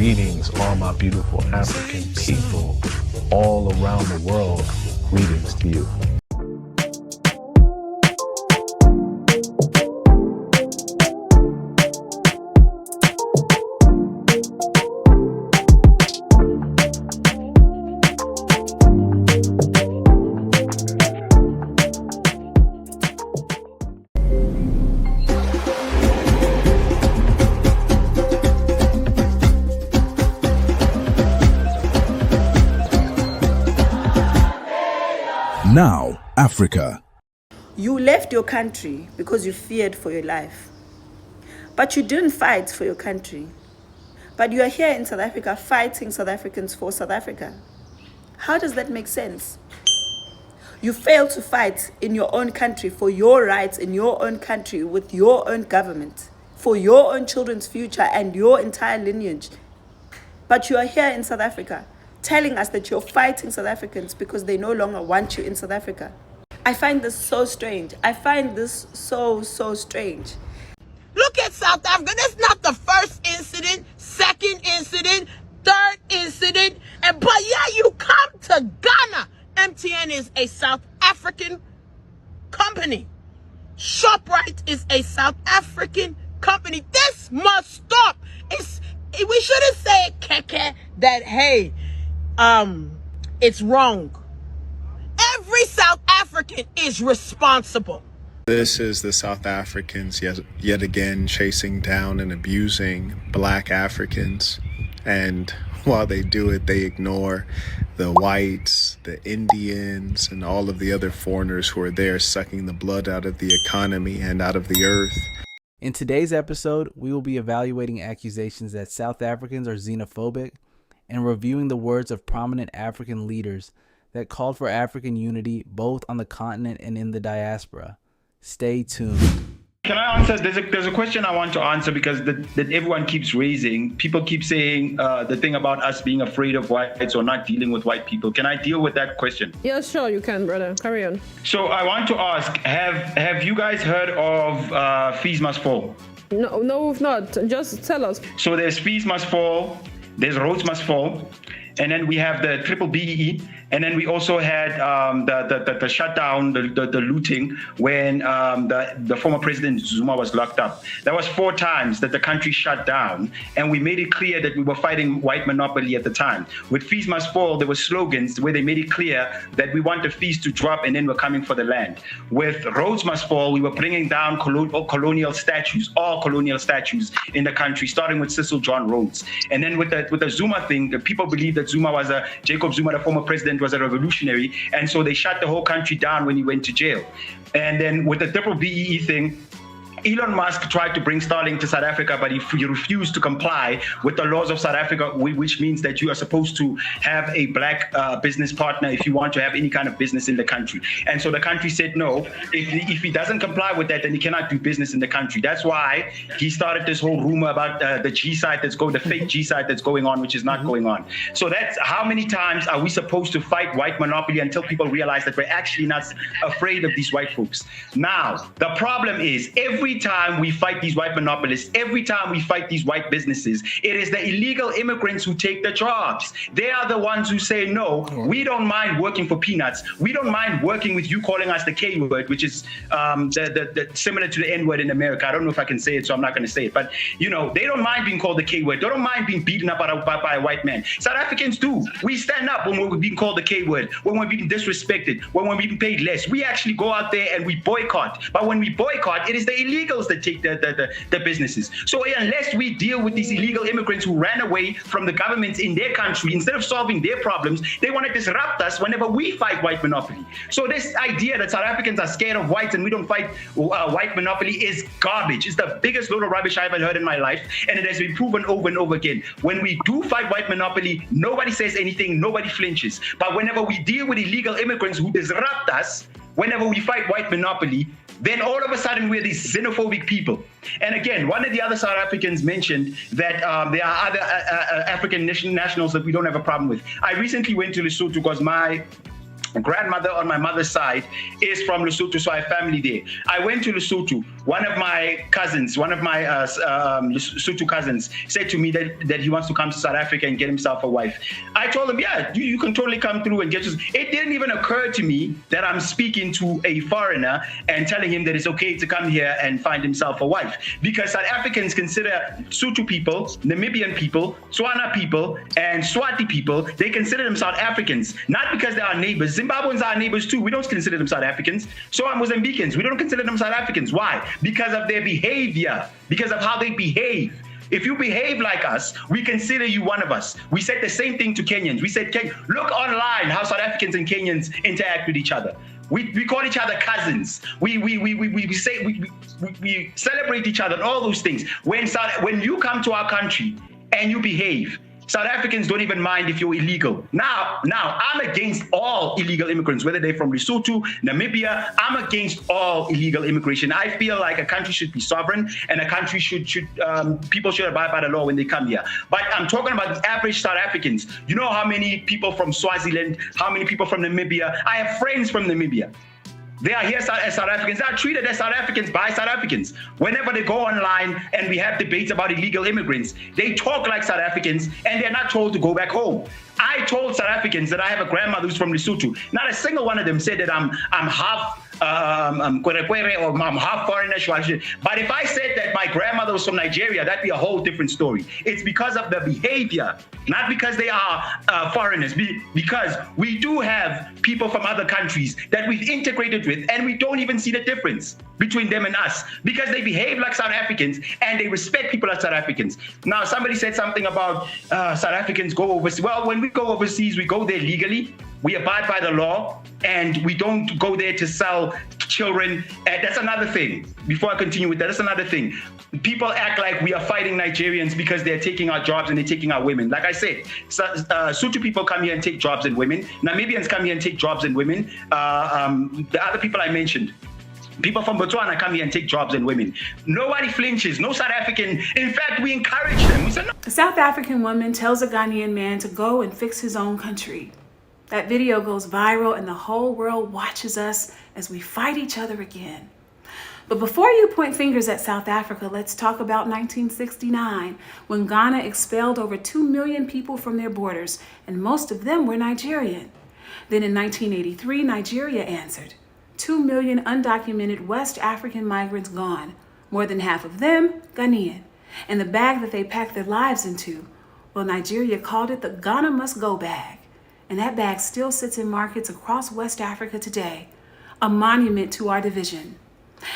Greetings, all my beautiful African people all around the world. Greetings to you. Now, Africa. You left your country because you feared for your life. But you didn't fight for your country. But you are here in South Africa fighting South Africans for South Africa. How does that make sense? You failed to fight in your own country for your rights in your own country with your own government, for your own children's future and your entire lineage. But you are here in South Africa telling us that you're fighting South Africans because they no longer want you in South Africa. I find this so strange. I find this so strange. Look at South Africa. That's not the first incident, second incident, third incident. But yeah, you come to Ghana. MTN is a South African company. ShopRite is a South African company. This must stop. We shouldn't say, Keke, that, hey, it's wrong. Every South African is responsible. This is the South Africans yet again chasing down and abusing Black Africans. And while they do it, they ignore the whites, the Indians, and all of the other foreigners who are there sucking the blood out of the economy and out of the earth. In today's episode, we will be evaluating accusations that South Africans are xenophobic and reviewing the words of prominent African leaders that called for African unity both on the continent and in the diaspora. Stay tuned. Can I answer? There's a question I want to answer because that everyone keeps raising. People keep saying the thing about us being afraid of whites or not dealing with white people. Can I deal with that question? Yeah, sure, you can, brother. Carry on. So I want to ask, have you guys heard of Fees Must Fall? No, we've not. Just tell us. So there's Fees Must Fall, there's Roads Must Fall, and then we have the triple BEE, and then we also had the shutdown, the looting when the former president Zuma was locked up. That was 4 times that the country shut down, and we made it clear that we were fighting white monopoly at the time. With Fees Must Fall, there were slogans where they made it clear that we want the fees to drop and then we're coming for the land. With Roads Must Fall, we were bringing down colonial statues, all colonial statues in the country, starting with Cecil John Rhodes. And then with the Zuma thing, the people believed that Jacob Zuma, the former president, was a revolutionary, and so they shut the whole country down when he went to jail. And then with the triple BEE thing, Elon Musk tried to bring Starlink to South Africa, but he refused to comply with the laws of South Africa, which means that you are supposed to have a Black business partner if you want to have any kind of business in the country. And so the country said no. If he doesn't comply with that, then he cannot do business in the country. That's why he started this whole rumor about the G site the fake G site that's going on, which is not going on. So that's how many times are we supposed to fight white monopoly until people realize that we're actually not afraid of these white folks. Now, the problem is every time we fight these white monopolists, every time we fight these white businesses, it is the illegal immigrants who take the jobs. They are the ones who say, no, we don't mind working for peanuts. We don't mind working with you calling us the K word, which is similar to the N word in America. I don't know if I can say it, so I'm not going to say it. But, you know, they don't mind being called the K word. They don't mind being beaten up by a white man. South Africans do. We stand up when we're being called the K word, when we're being disrespected, when we're being paid less. We actually go out there and we boycott. But when we boycott, it is the illegals that take the businesses. So unless we deal with these illegal immigrants who ran away from the governments in their country, instead of solving their problems, they want to disrupt us whenever we fight white monopoly. So this idea that South Africans are scared of whites and we don't fight white monopoly is garbage. It's the biggest load of rubbish I've ever heard in my life, and it has been proven over and over again. When we do fight white monopoly, nobody says anything, nobody flinches. But whenever we deal with illegal immigrants who disrupt us, whenever we fight white monopoly, then all of a sudden we're these xenophobic people. And again, one of the other South Africans mentioned that there are other African nationals that we don't have a problem with. I recently went to Lesotho because my grandmother on my mother's side is from Lesotho, so I have family there. I went to Lesotho. one of my cousins, one of my Lesotho cousins, said to me that he wants to come to South Africa and get himself a wife. I told him, yeah, you can totally come through and get yours. It didn't even occur to me that I'm speaking to a foreigner and telling him that it's okay to come here and find himself a wife. Because South Africans consider Sotho people, Namibian people, Tswana people, and Swati people, they consider them South Africans. Not because they are neighbors. Zimbabweans are neighbors too. We don't consider them South Africans. So are Mozambicans. We don't consider them South Africans. Why? Because of their behavior, because of how they behave. If you behave like us, we consider you one of us. We said the same thing to Kenyans. We said, look online how South Africans and Kenyans interact with each other. We call each other cousins. We celebrate each other and all those things. When you come to our country and you behave, South Africans don't even mind if you're illegal. Now, I'm against all illegal immigrants, whether they're from Lesotho, Namibia. I'm against all illegal immigration. I feel like a country should be sovereign, and a country people should abide by the law when they come here. But I'm talking about the average South Africans. You know how many people from Swaziland, how many people from Namibia? I have friends from Namibia. They are here as South Africans. They are treated as South Africans by South Africans. Whenever they go online and we have debates about illegal immigrants, they talk like South Africans and they're not told to go back home. I told South Africans that I have a grandmother who's from Lesotho. Not a single one of them said that I'm half Kwerekwere or I'm half foreigner. But if I said that my grandmother was from Nigeria, that'd be a whole different story. It's because of the behavior, not because they are foreigners, because we do have people from other countries that we've integrated with, and we don't even see the difference between them and us because they behave like South Africans and they respect people as South Africans. Now, somebody said something about South Africans go overseas. Well, when we go overseas, we go there legally. We abide by the law, and we don't go there to sell children. That's another thing. Before I continue with that, that's another thing. People act like we are fighting Nigerians because they're taking our jobs and they're taking our women. Like I said, Sotho people come here and take jobs and women. Namibians come here and take jobs and women. The other people I mentioned, people from Botswana come here and take jobs and women. Nobody flinches, no South African. In fact, we encourage them. We say, no. A South African woman tells a Ghanaian man to go and fix his own country. That video goes viral and the whole world watches us as we fight each other again. But before you point fingers at South Africa, let's talk about 1969, when Ghana expelled over 2 million people from their borders, and most of them were Nigerian. Then in 1983, Nigeria answered. 2 million undocumented West African migrants gone, more than half of them Ghanaian. And the bag that they packed their lives into, well, Nigeria called it the Ghana Must Go bag. And that bag still sits in markets across West Africa today, a monument to our division.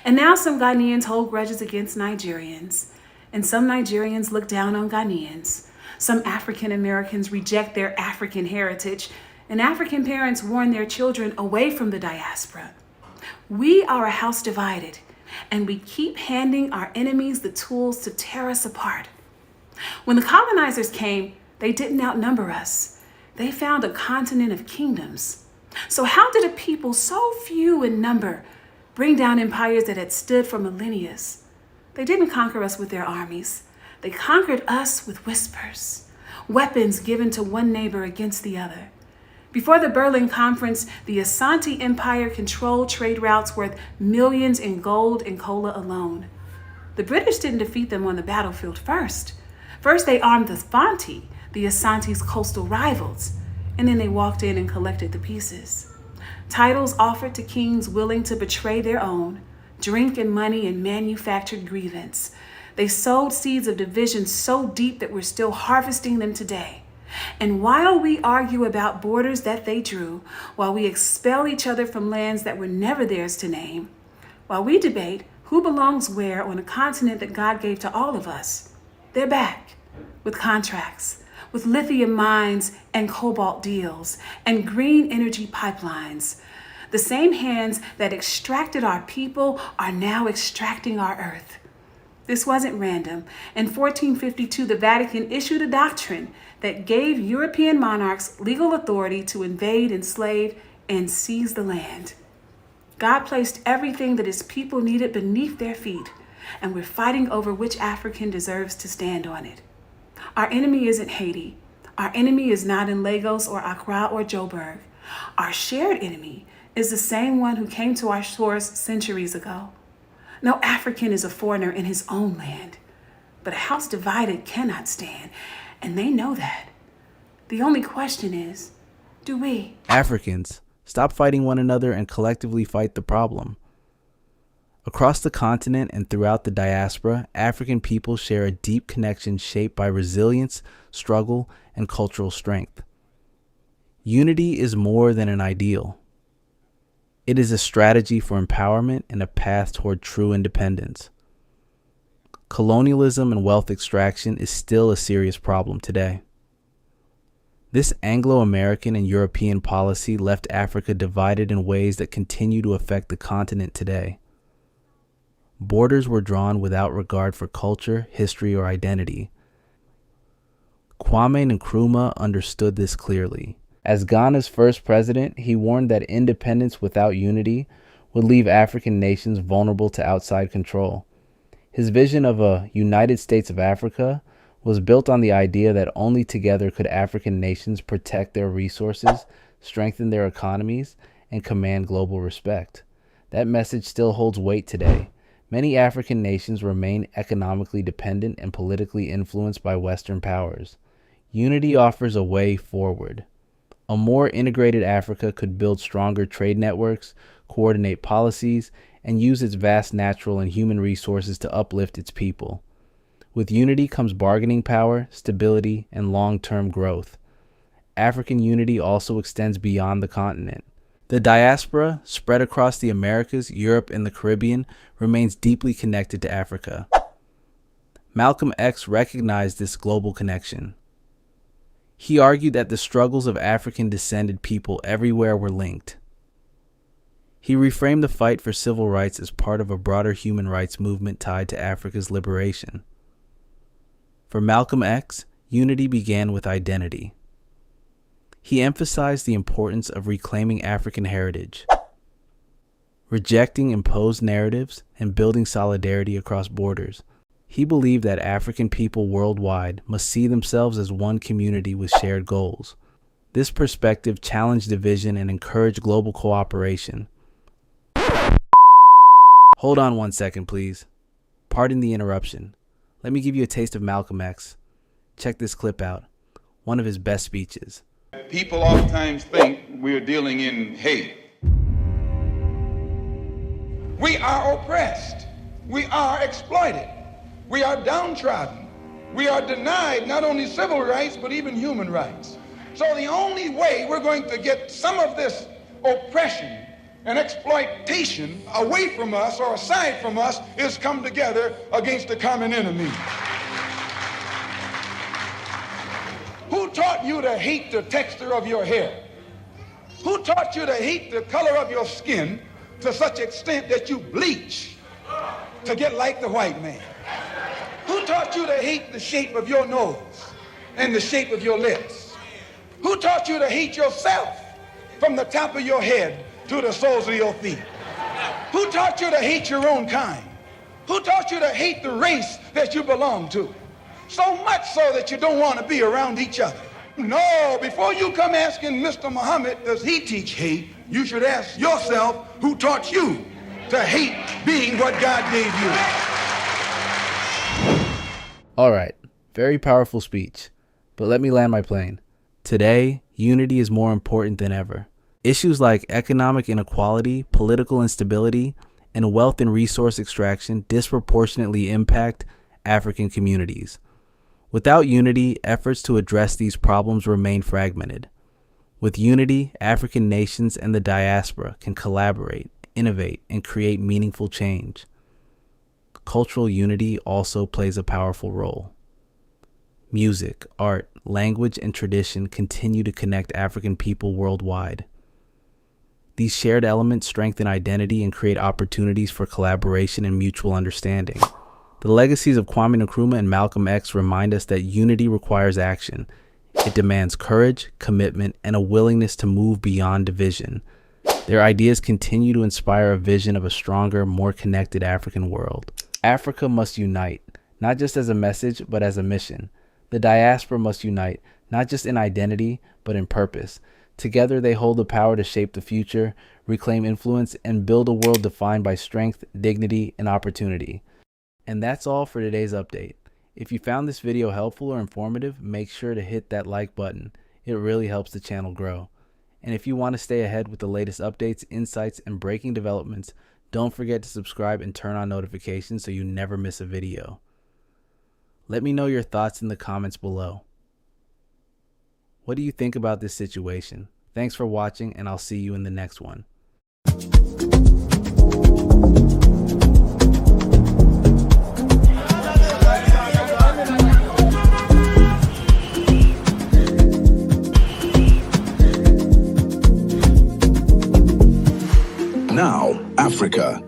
And now some Ghanaians hold grudges against Nigerians, and some Nigerians look down on Ghanaians. Some African Americans reject their African heritage, and African parents warn their children away from the diaspora. We are a house divided, and we keep handing our enemies the tools to tear us apart. When the colonizers came, they didn't outnumber us. They found a continent of kingdoms. So how did a people so few in number bring down empires that had stood for millennia? They didn't conquer us with their armies. They conquered us with whispers, weapons given to one neighbor against the other. Before the Berlin Conference, the Asante Empire controlled trade routes worth millions in gold and cola alone. The British didn't defeat them on the battlefield first. First, they armed the Fanti, the Asante's coastal rivals, and then they walked in and collected the pieces. Titles offered to kings willing to betray their own, drink and money and manufactured grievance. They sowed seeds of division so deep that we're still harvesting them today. And while we argue about borders that they drew, while we expel each other from lands that were never theirs to name, while we debate who belongs where on a continent that God gave to all of us, they're back with contracts, with lithium mines and cobalt deals and green energy pipelines. The same hands that extracted our people are now extracting our earth. This wasn't random. In 1452, the Vatican issued a doctrine that gave European monarchs legal authority to invade, enslave, and seize the land. God placed everything that his people needed beneath their feet, and we're fighting over which African deserves to stand on it. Our enemy isn't Haiti. Our enemy is not in Lagos or Accra or Joburg. Our shared enemy is the same one who came to our shores centuries ago. No African is a foreigner in his own land, but a house divided cannot stand, and they know that. The only question is, do we? Africans, stop fighting one another and collectively fight the problem. Across the continent and throughout the diaspora, African people share a deep connection shaped by resilience, struggle, and cultural strength. Unity is more than an ideal. It is a strategy for empowerment and a path toward true independence. Colonialism and wealth extraction is still a serious problem today. This Anglo-American and European policy left Africa divided in ways that continue to affect the continent today. Borders were drawn without regard for culture, history, or identity. Kwame Nkrumah understood this clearly. As Ghana's first president, he warned that independence without unity would leave African nations vulnerable to outside control. His vision of a United States of Africa was built on the idea that only together could African nations protect their resources, strengthen their economies, and command global respect. That message still holds weight today. Many African nations remain economically dependent and politically influenced by Western powers. Unity offers a way forward. A more integrated Africa could build stronger trade networks, coordinate policies, and use its vast natural and human resources to uplift its people. With unity comes bargaining power, stability, and long-term growth. African unity also extends beyond the continent. The diaspora, spread across the Americas, Europe, and the Caribbean, remains deeply connected to Africa. Malcolm X recognized this global connection. He argued that the struggles of African-descended people everywhere were linked. He reframed the fight for civil rights as part of a broader human rights movement tied to Africa's liberation. For Malcolm X, unity began with identity. He emphasized the importance of reclaiming African heritage, rejecting imposed narratives, and building solidarity across borders. He believed that African people worldwide must see themselves as one community with shared goals. This perspective challenged division and encouraged global cooperation. Hold on 1 second, please. Pardon the interruption. Let me give you a taste of Malcolm X. Check this clip out, one of his best speeches. People oftentimes think we're dealing in hate. We are oppressed. We are exploited. We are downtrodden. We are denied not only civil rights, but even human rights. So the only way we're going to get some of this oppression and exploitation away from us or aside from us is come together against the common enemy. Who taught you to hate the texture of your hair? Who taught you to hate the color of your skin to such extent that you bleach to get like the white man? Who taught you to hate the shape of your nose and the shape of your lips? Who taught you to hate yourself from the top of your head to the soles of your feet? Who taught you to hate your own kind? Who taught you to hate the race that you belong to? So much so that you don't want to be around each other. No, before you come asking Mr. Muhammad, does he teach hate? You should ask yourself, who taught you to hate being what God gave you? All right, very powerful speech, but let me land my plane. Today, unity is more important than ever. Issues like economic inequality, political instability, and wealth and resource extraction disproportionately impact African communities. Without unity, efforts to address these problems remain fragmented. With unity, African nations and the diaspora can collaborate, innovate, and create meaningful change. Cultural unity also plays a powerful role. Music, art, language, and tradition continue to connect African people worldwide. These shared elements strengthen identity and create opportunities for collaboration and mutual understanding. The legacies of Kwame Nkrumah and Malcolm X remind us that unity requires action. It demands courage, commitment, and a willingness to move beyond division. Their ideas continue to inspire a vision of a stronger, more connected African world. Africa must unite, not just as a message, but as a mission. The diaspora must unite, not just in identity, but in purpose. Together, they hold the power to shape the future, reclaim influence, and build a world defined by strength, dignity, and opportunity. And that's all for today's update. If you found this video helpful or informative, make sure to hit that like button. It really helps the channel grow. And if you want to stay ahead with the latest updates, insights, and breaking developments, don't forget to subscribe and turn on notifications so you never miss a video. Let me know your thoughts in the comments below. What do you think about this situation? Thanks for watching, and I'll see you in the next one. Now, Africa.